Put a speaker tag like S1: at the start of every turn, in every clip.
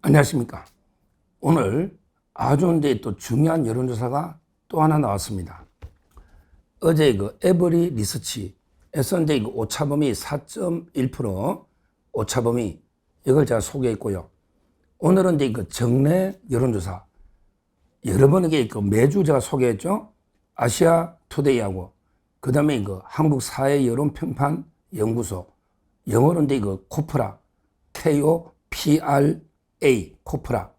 S1: 안녕하십니까. 오늘 아주 근데 또 중요한 여론조사가 또 하나 나왔습니다. 어제 그 에버리 리서치에서 이제 그 오차범위 4.1% 오차범위 이걸 제가 소개했고요. 오늘은 이제 그 정례 여론조사 여러 번 이게 그 매주 제가 소개했죠. 아시아 투데이하고 그 다음에 그 한국 사회 여론 평판 연구소 영어로 이제 그 코프라 KOPRA 코프라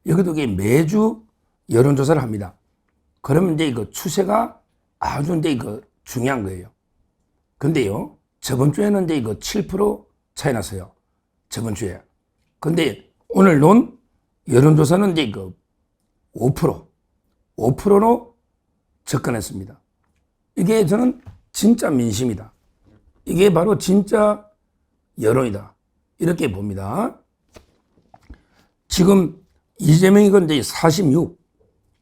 S1: 여기도 이게 매주 여론조사를 합니다. 그러면 이제 그 추세가 아주 이제 그 중요한 거예요. 근데요, 저번 주에는 이제 그 7% 차이 났어요. 저번 주에. 근데 오늘 논 여론조사는 이제 그 5%로 접근했습니다. 이게 저는 진짜 민심이다. 이게 바로 진짜 여론이다. 이렇게 봅니다. 지금 이재명이 근데 46,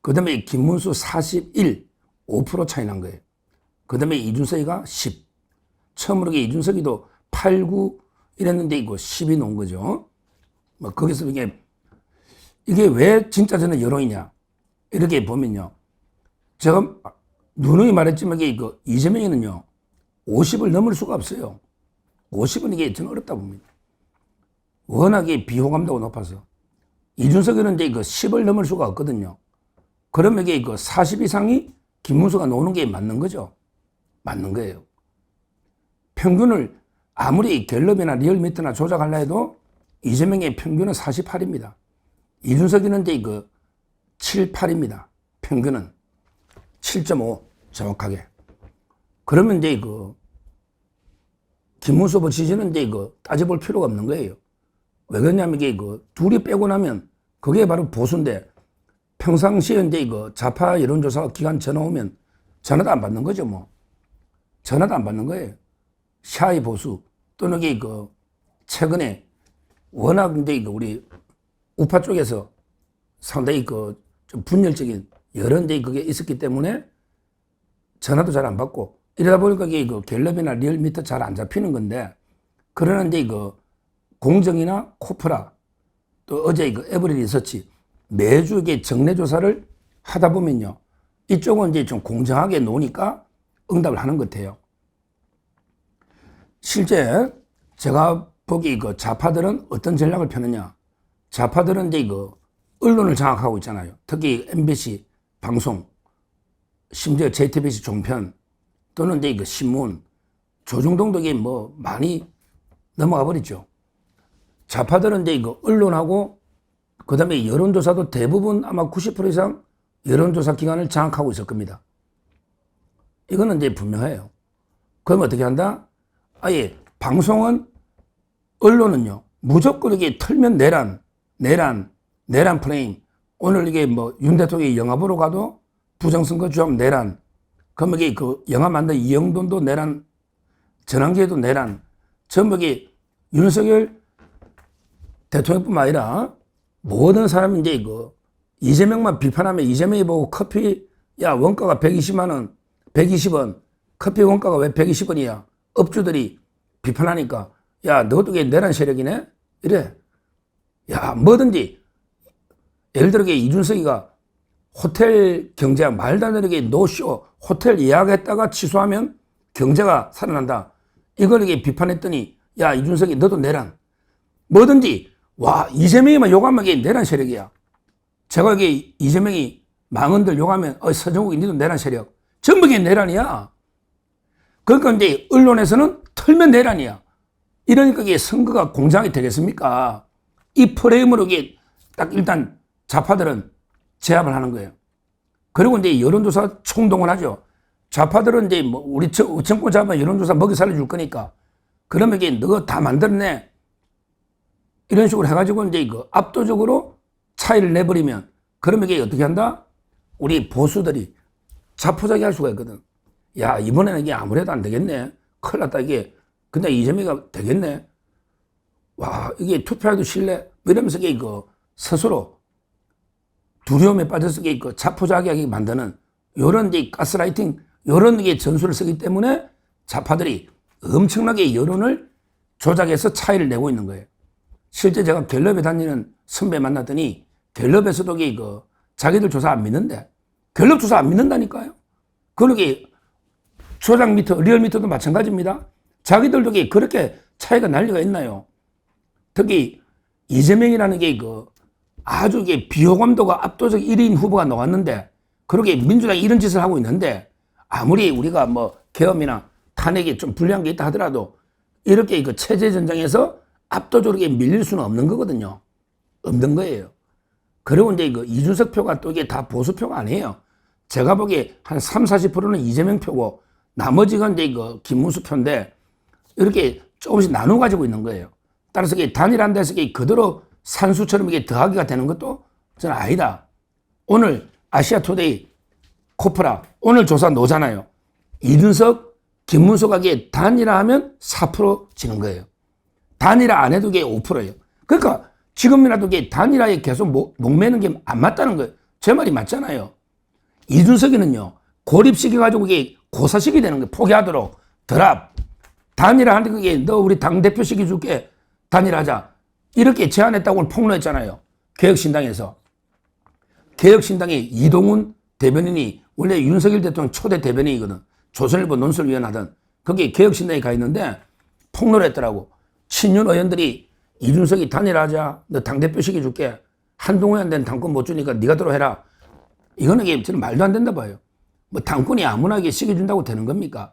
S1: 그 다음에 김문수 41, 5% 차이 난 거예요. 그 다음에 이준석이가 10. 처음으로 이준석이도 8, 9 이랬는데 이거 10이 놓은 거죠. 뭐 거기서 이게 왜 진짜 저는 여론이냐. 이렇게 보면요. 제가 누누이 말했지만 이거 이재명이는요. 50을 넘을 수가 없어요. 50은 이게 저는 어렵다 봅니다. 워낙에 비호감도가 높아서. 이준석이는 이제 이거 10을 넘을 수가 없거든요. 그러면 이게 그 40 이상이 김문수가 노는 게 맞는 거죠. 맞는 거예요. 평균을 아무리 갤럽이나 리얼미터나 조작하려 해도 이재명의 평균은 48입니다. 이준석이는 이제 그 7, 8입니다. 평균은 7.5 정확하게. 그러면 이제 그 김문수 후보 지지는 이제 그 따져볼 필요가 없는 거예요. 왜 그러냐면 이게 그 둘이 빼고 나면 그게 바로 보수인데 평상시에 이제 이거 좌파 여론조사 기관 전화 오면 전화도 안 받는 거죠, 뭐. 전화도 안 받는 거예요. 샤이 보수 또는 이게 그 최근에 워낙 이제 이거 우리 우파 쪽에서 상당히 그 좀 분열적인 여러 이제 그게 있었기 때문에 전화도 잘 안 받고 이러다 보니까 이게 그 갤럽이나 리얼미터 잘 안 잡히는 건데 그러는데 그 공정이나 코프라 또 어제 그 에버리 리서치 매주 이게 정례조사를 하다 보면요. 이쪽은 이제 좀 공정하게 노니까 응답을 하는 것 같아요. 실제 제가 보기 그 좌파들은 어떤 전략을 펴느냐. 좌파들은 이제 그 언론을 장악하고 있잖아요. 특히 MBC 방송, 심지어 JTBC 종편 또는 이제 그 신문, 조중동도 이게 뭐 많이 넘어가 버렸죠. 좌파들은 이제 이거 언론하고 그 다음에 여론조사도 대부분 아마 90% 이상 여론조사 기관을 장악하고 있을 겁니다. 이거는 이제 분명해요. 그럼 어떻게 한다? 아예 방송은 언론은요 무조건 이게 털면 내란 프레임. 오늘 이게 뭐 윤 대통령이 영화 보러 가도 부정선거 주장 내란. 그럼 이게 그 영화 만든 이영돈도 내란, 전환기에도 내란. 전부 이게 윤석열 대통령뿐만 아니라 모든 사람이 이제 이거 이재명만 비판하면 이재명이 보고 커피 야 원가가 120만 원, 120원 커피 원가가 왜 120원이야? 업주들이 비판하니까 야 너도 이게 내란 세력이네? 이래. 야 뭐든지 예를 들어 이준석이가 호텔 경제학 말도 안 되게 노쇼 호텔 예약했다가 취소하면 경제가 살아난다. 이걸 이게 비판했더니 야 이준석이 너도 내란. 뭐든지 와 이재명이만 욕하면 이게 내란 세력이야. 제가 이게 이재명이 망언들 욕하면 서정욱이 니도 내란 세력. 전부 이게 내란이야. 그러니까 이제 언론에서는 털면 내란이야. 이러니까 이게 선거가 공정하게 되겠습니까? 이 프레임으로 이게 딱 일단 좌파들은 제압을 하는 거예요. 그리고 이제 여론조사 총동원 하죠. 좌파들은 이제 뭐 우리 정권 잡으면 여론조사 먹여 살려줄 거니까 그러면 이게 너 다 만들었네. 이런 식으로 해가지고 이제 그 압도적으로 차이를 내버리면 그러면 이게 어떻게 한다? 우리 보수들이 자포자기 할 수가 있거든. 야, 이번에는 이게 아무래도 안 되겠네. 큰일 났다, 이게. 근데 이재명이가 되겠네. 와, 이게 투표해도 실래? 이러면서 이게 그 스스로 두려움에 빠져서 이게 그 자포자기하게 만드는 요런 이제 가스라이팅, 요런 게 전술을 쓰기 때문에 좌파들이 엄청나게 여론을 조작해서 차이를 내고 있는 거예요. 실제 제가 갤럽에 다니는 선배 만났더니 갤럽에서도 자기들 조사 안 믿는데, 갤럽 조사 안 믿는다니까요. 그러게 조작미터, 리얼미터도 마찬가지입니다. 자기들도 그렇게 차이가 날 리가 있나요? 특히 이재명이라는 게 아주 비호감도가 압도적 1인 후보가 나왔는데, 그러게 민주당이 이런 짓을 하고 있는데, 아무리 우리가 뭐 계엄이나 탄핵이 좀 불리한 게 있다 하더라도 이렇게 체제 전장에서 압도적으로 밀릴 수는 없는 거거든요. 없는 거예요. 그리고 이제 이준석 표가 또 이게 다 보수표가 아니에요. 제가 보기에 한 30, 40%는 이재명 표고, 나머지가 이제 김문수 표인데, 이렇게 조금씩 나눠 가지고 있는 거예요. 따라서 단일화한 데서 그대로 산수처럼 이게 더하기가 되는 것도 저는 아니다. 오늘 아시아투데이, 코프라, 오늘 조사 노잖아요. 이준석, 김문수가 단일화하면 4% 지는 거예요. 단일화 안 해도 5%예요. 그러니까 지금이라도 단일화에 계속 목매는 게 안 맞다는 거예요. 제 말이 맞잖아요. 이준석이는요, 고립시켜가지고 고사시키 되는 거예요. 포기하도록. 드랍. 단일화 하는 게 너 우리 당대표 시켜줄게. 단일하자. 이렇게 제안했다고 폭로했잖아요. 개혁신당에서. 개혁신당의 이동훈 대변인이 원래 윤석열 대통령 초대 대변인이거든. 조선일보 논설위원 하던. 거기 개혁신당에 가 있는데 폭로를 했더라고. 친윤 의원들이 이준석이 단일하자. 너 당대표 시켜줄게. 한동훈한테는 당권 못 주니까 네가 들어해라. 이거는 저는 말도 안 된다 봐요. 뭐 당권이 아무나 시켜준다고 되는 겁니까?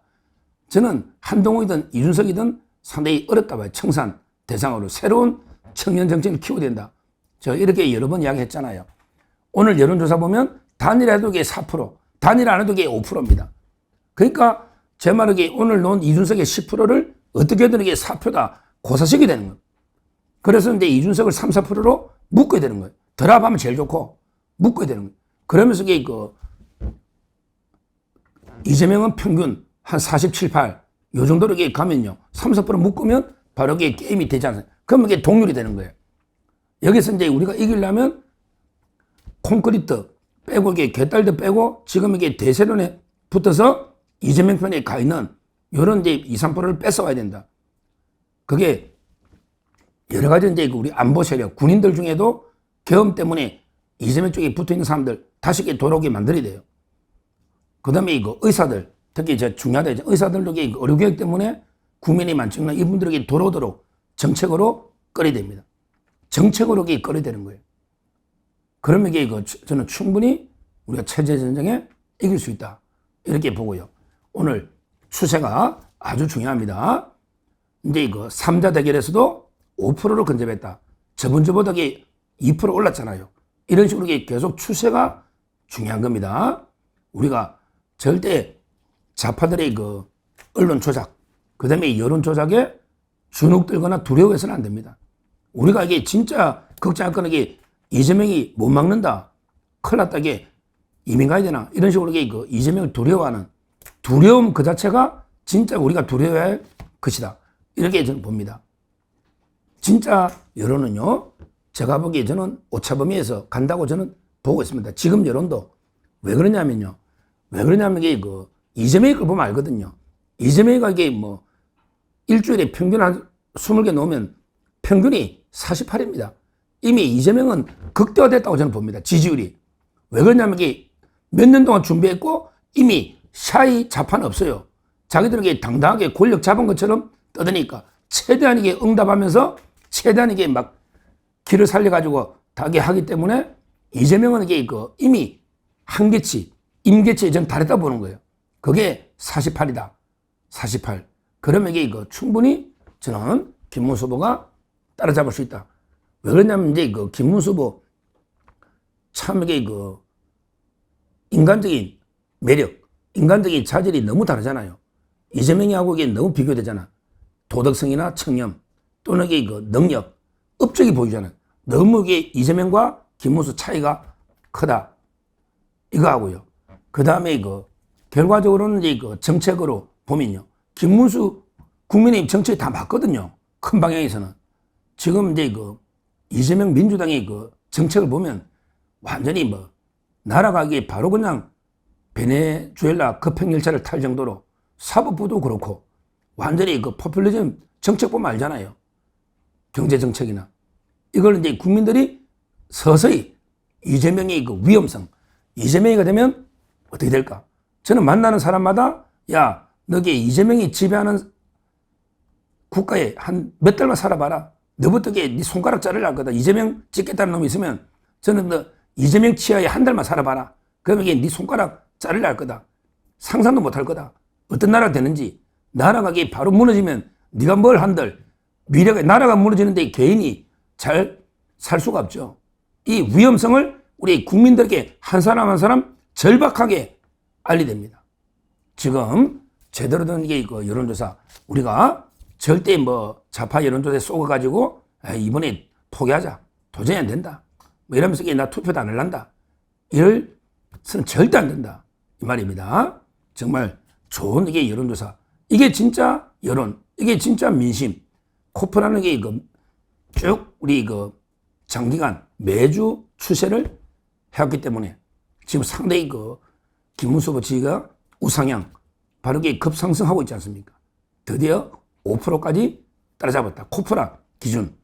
S1: 저는 한동훈이든 이준석이든 상당히 어렵다 봐요. 청산 대상으로 새로운 청년 정치인을 키워야 된다. 저 이렇게 여러 번 이야기했잖아요. 오늘 여론조사 보면 단일화해도 4%, 단일화 안 해도 5%입니다. 그러니까 제 말은 오늘 놓은 이준석의 10%를 어떻게든 4표다 고사시키게 되는 거예요. 그래서 이제 이준석을 3, 4%로 묶어야 되는 거예요. 드랍하면 제일 좋고 묶어야 되는 거예요. 그러면서 이재명은 평균 한 47, 8, 요 정도로 가면요. 3, 4% 묶으면 바로 게임이 되지 않아요. 그러면 동률이 되는 거예요. 여기서 이제 우리가 이기려면 콘크리트 빼고 개딸들 빼고 지금 대세론에 붙어서 이재명 편에 가 있는 요런 이제 2, 3%를 뺏어와야 된다. 그게 여러 가지 이제 우리 안보 세력, 군인들 중에도 계엄 때문에 이재명 쪽에 붙어 있는 사람들 다시 돌아오게 만들어야 돼요. 그 다음에 의사들, 특히 중요하다. 의사들도 의료개혁 때문에 국민이 많지만 이분들에게 돌아오도록 정책으로 끌어야 됩니다. 정책으로 끌어야 되는 거예요. 그러면 저는 충분히 우리가 체제 전쟁에 이길 수 있다. 이렇게 보고요. 오늘 추세가 아주 중요합니다. 이제 3자 대결에서도 5%로 근접했다. 저번주보다 2% 올랐잖아요. 이런 식으로 계속 추세가 중요한 겁니다. 우리가 절대 좌파들의 언론 조작, 그 다음에 여론 조작에 주눅 들거나 두려워해서는 안 됩니다. 우리가 진짜 걱정할 거는 이재명이 못 막는다. 큰일 났다. 이민 가야 되나. 이런 식으로 이재명을 두려워하는 두려움 그 자체가 진짜 우리가 두려워해야 할 것이다. 이렇게 저는 봅니다. 진짜 여론은요, 제가 보기에 저는 오차범위에서 간다고 저는 보고 있습니다. 지금 여론도. 왜 그러냐면요. 왜 그러냐면 이재명이 걸 보면 알거든요. 이재명이가 일주일에 평균 한 20개 놓으면 평균이 48입니다. 이미 이재명은 극대화됐다고 저는 봅니다. 지지율이. 왜 그러냐면 몇 년 동안 준비했고 이미 샤이 좌파는 없어요. 자기들에게 당당하게 권력 잡은 것처럼 떠드니까 최대한 응답하면서 최대한 길을 살려가지고 다게 하기 때문에 이재명은 이미 한계치, 임계치에 전 달했다 보는 거예요. 그게 48이다. 48. 그러면 충분히 저는 김문수 후보가 따라잡을 수 있다. 왜 그러냐면 이제 김문수 후보 참 인간적인 매력, 인간적인 자질이 너무 다르잖아요. 이재명이하고 너무 비교되잖아. 도덕성이나 청렴 또는 능력, 업적이 보이잖아요. 너무 이재명과 김문수 차이가 크다. 이거 하고요. 그 다음에 결과적으로는 이제 정책으로 보면요. 김문수 국민의힘 정책이 다 맞거든요. 큰 방향에서는. 지금 이제 이재명 민주당의 정책을 보면 완전히 나라가 바로 그냥 베네수엘라 급행열차를 탈 정도로 사법부도 그렇고 완전히 포퓰리즘 정책 보면 알잖아요. 경제정책이나. 이걸 이제 국민들이 서서히 이재명의 그 위험성, 이재명이가 되면 어떻게 될까? 저는 만나는 사람마다 야, 너게 이재명이 지배하는 국가에 한 몇 달만 살아봐라. 너부터 네 손가락 자르려 할 거다. 이재명 찍겠다는 놈이 있으면 저는 너 이재명 치하에 한 달만 살아봐라. 그러면 네 손가락 자르려 할 거다. 상상도 못 할 거다. 어떤 나라가 되는지. 나라가 바로 무너지면 네가 뭘 한들 미래가 나라가 무너지는데 개인이 잘 살 수가 없죠. 이 위험성을 우리 국민들에게 한 사람 한 사람 절박하게 알려야 됩니다. 지금 제대로 된 게 그 여론조사 우리가 절대 뭐 좌파 여론조사에 쏘아가지고 이번에 포기하자. 도저히 안 된다. 뭐 이러면서 나 투표도 안 할란다. 이럴서는 절대 안 된다. 이 말입니다. 정말 좋은 이게 여론조사. 이게 진짜 여론. 이게 진짜 민심. 코프라는 게 쭉 우리 장기간 매주 추세를 해왔기 때문에 지금 상당히 김문수 후보 지지가 우상향 바로 이게 급상승하고 있지 않습니까? 드디어 5%까지 따라잡았다. 코프라 기준.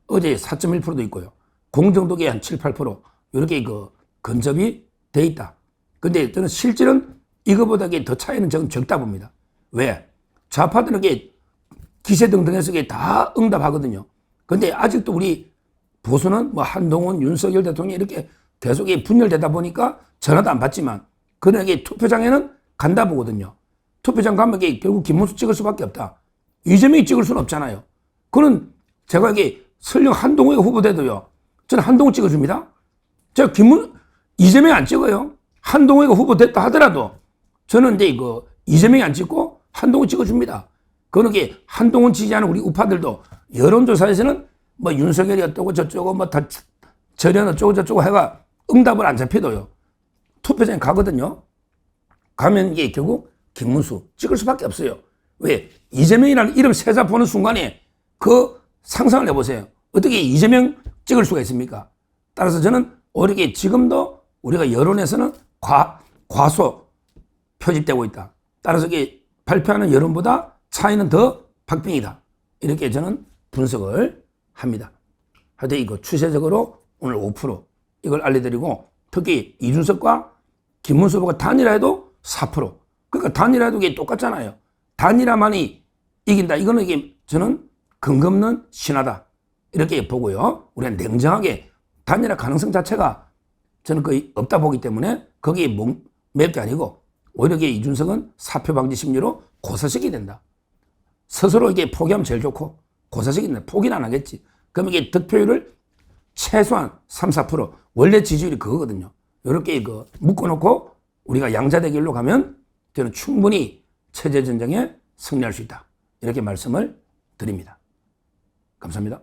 S1: 어제 4.1%도 있고요. 공정도계 한 7, 8% 이렇게 근접이 돼 있다. 근데 저는 실질은 이거보다 더 차이는 저는 적다 봅니다. 왜? 좌파들은 기세등등해서 다 응답하거든요. 근데 아직도 우리 보수는 뭐 한동훈, 윤석열 대통령이 이렇게 계속 분열되다 보니까 전화도 안 받지만 그러나 투표장에는 간다 보거든요. 투표장 가면 결국 김문수 찍을 수밖에 없다. 이재명이 찍을 수는 없잖아요. 그는 제가 설령 한동훈이 후보돼도요. 저는 한동훈 찍어줍니다. 제가 이재명이 안 찍어요. 한동훈이가 후보됐다 하더라도 저는 이재명이 안 찍고 한동훈 찍어줍니다. 그는 한동훈 지지하는 우리 우파들도 여론조사에서는 뭐 윤석열이 어쩌고 저쩌고 뭐 다 절연 어쩌고 저쩌고 해가 응답을 안 잡혀도요. 투표장에 가거든요. 가면 결국 김문수 찍을 수밖에 없어요. 왜? 이재명이라는 이름 세자 보는 순간에 그 상상을 해보세요. 어떻게 이재명 찍을 수가 있습니까? 따라서 저는 오히려 지금도 우리가 여론에서는 과소 표집되고 있다. 따라서 발표하는 여론보다 차이는 더 박빙이다. 이렇게 저는 분석을 합니다. 하여튼 추세적으로 오늘 5% 이걸 알려드리고 특히 이준석과 김문수 후보가 단일화해도 4%. 그러니까 단일화해도 똑같잖아요. 단일화만이 이긴다. 이거는 저는 근거 없는 신화다. 이렇게 보고요. 우리가 냉정하게 단일화 가능성 자체가 저는 거의 없다 보기 때문에 거기에 맬 게 아니고 오히려 이준석은 사표 방지 심리로 고사시켜야 된다. 스스로 포기하면 제일 좋고 고사시키는 포기는 안 하겠지. 그럼 득표율을 최소한 3, 4% 원래 지지율이 그거거든요. 이렇게 묶어놓고 우리가 양자대결로 가면 저는 충분히 체제전쟁에 승리할 수 있다. 이렇게 말씀을 드립니다. 감사합니다.